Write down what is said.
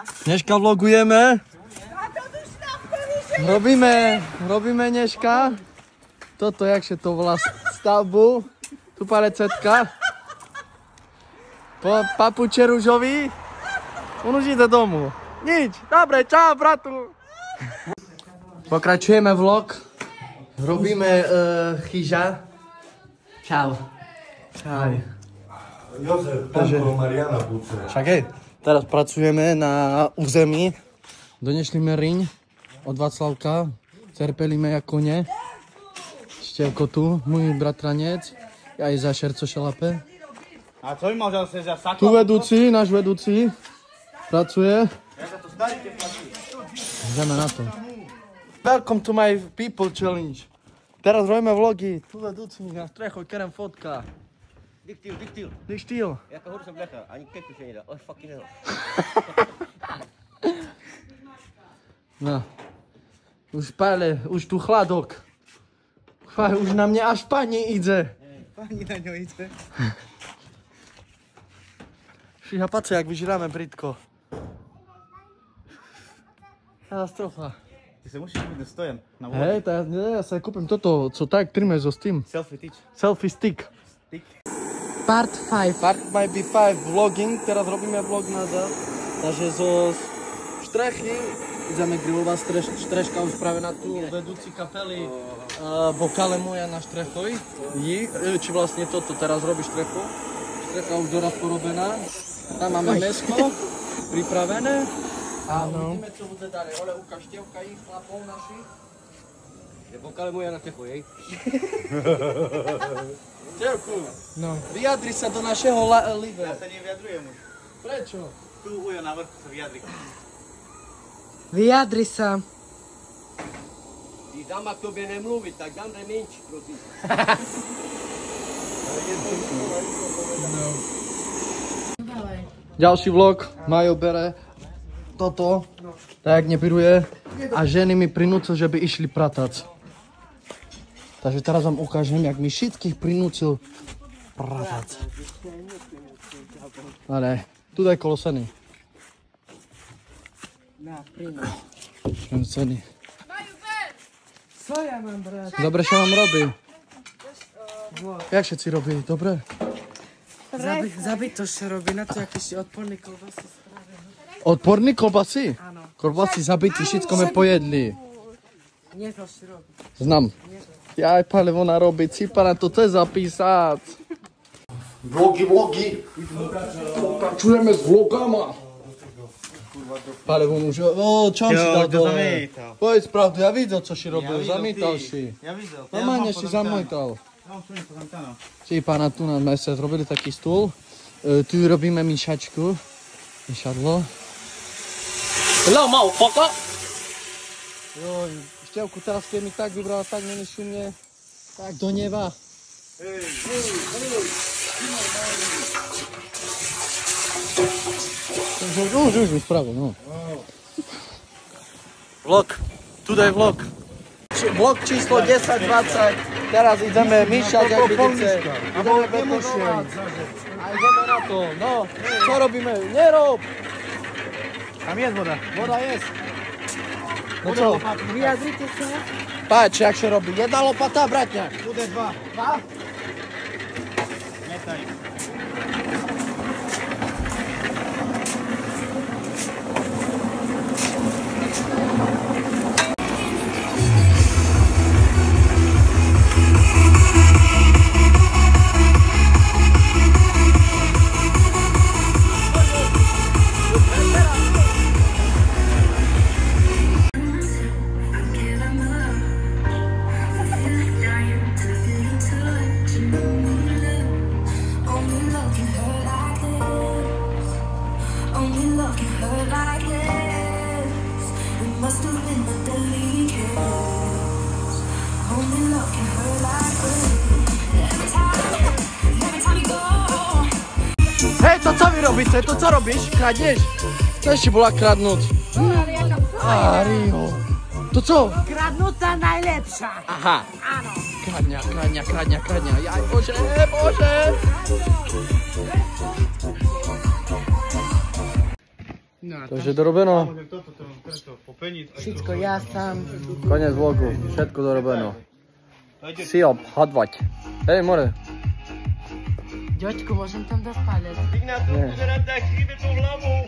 Dneska vlogujeme. Robíme dneska. Toto, jakže to volá, stavbu. Tu palecetka. Papuče rúžový. On už ide domů. Nič. Dobre, čau, bratu. Pokračujeme vlog. Robíme chyža. Čau. Čau. Jozef, Panko, Mariana Buce. Však hej. Teraz pracujeme na území. Donešlíme riň od Václavka. Cerpelíme jak kone. Števko tu, môj bratranec. Ja i za šerco šelape. A co by mal zase za sakla? Tu vedúci, náš vedúci. Pracuje. Ideme na to. Welcome to my people challenge. Teraz robíme vlogy. Tu vedúci na strechu, kerem fotka. Dik štýl. Jako hoor sem leggen, aan je kipjes in je daar. Oh fucking hell. No. Už pále, už tu chladok. Už na mňa až pani ide. Pani na ňo ide. Šíha, pace, jak vyžíráme britko. Teraz trocha. Ty se musíš být dostojem na vůd. Hej, ja sa kúpim toto, co tak tríme so s tým. Selfie stick. Part 5. Part might be 5 vlogging. Teraz robíme vlog nazad. Takže zo štrechy ideme grilovať, štreška už práve na tu vedúci kapely Vokale moja na štrechoj. Či vlastne toto teraz robí štrechu. Štrecha už doraz porobená. Tam máme mesko pripravené. A uvidíme, čo bude dále. Ole, ukáž Števka ich chlapov našich. Je Vokale moja na techo, jej? Števku, no. Vyjadri sa do našeho live. Já se nevyjadrujem už. Prečo? Tu ujo na vrchu se vyjadri. Vyjadri sa. Když dáma k tobě nemluvit, tak dám remenč, prosím. Ďalší vlog, Majo bere toto, tak jak nepiruje a ženy mi prinúcil, že by išli pratať. Takže teraz vám ukážem, jak mi všetkých prinúcil pratať. Ale, tu daj kolo seny. Seny. Co ja mám brať? Dobre, čo vám robí? Jak všetci robí? Dobre? Zabiť to, čo robí, na to jakýsi odporný kolbasy spravil. Odporný kolbasy? Áno. Kolbasy zabití, všetko me pojedli. Nie to, čo robí. Znam. Jaj, pále, ona robí, Cipa na to chce zapísať. Vlogy. Pokračujeme s vlogama. Pále, on už... čo on si dal dole? Povedz pravdu, ja videl, čo si robil, zamýtal si. Ja videl. Normálne si zamýtal. Ja mám tu nepozamkano. Cipa na tu sme sa zrobili taký stôl. Tu robíme myšačku. Myšadlo. Hello, motherfucker! Joj, Števku, teraz keď mi tak vybrala, tak není šumne. Tak do neba. Už mi spravil, no. Vlog, tu daj vlog. Vlog číslo 10-20. Teraz ideme myšať, jak vidíte. Ideme betošovať. A ideme na to, no. Čo robíme? Nerob! Tam je voda. Voda je. No čo? Vyjadrite sa. Páč, jak sa robí. Jedna lopata, bratňa. Bude dva. Dva? Netaj. Hej, to co vy robíte? To co robíš? Kradneš? Co ešte bola kradnúť? Rio. To co? Kradnúca najlepšia. Aha. Áno. Kradňa. Jaj, bože. No a Takže dorobeno. Toto, popeniť. všetko ja sám. Koniec vlogu. Všetko dorobeno. Siop, hadvať. Hej, more. Ďoďku, môžem tam dať palec? Ty na to pozerám tak chýbe tou hlavou.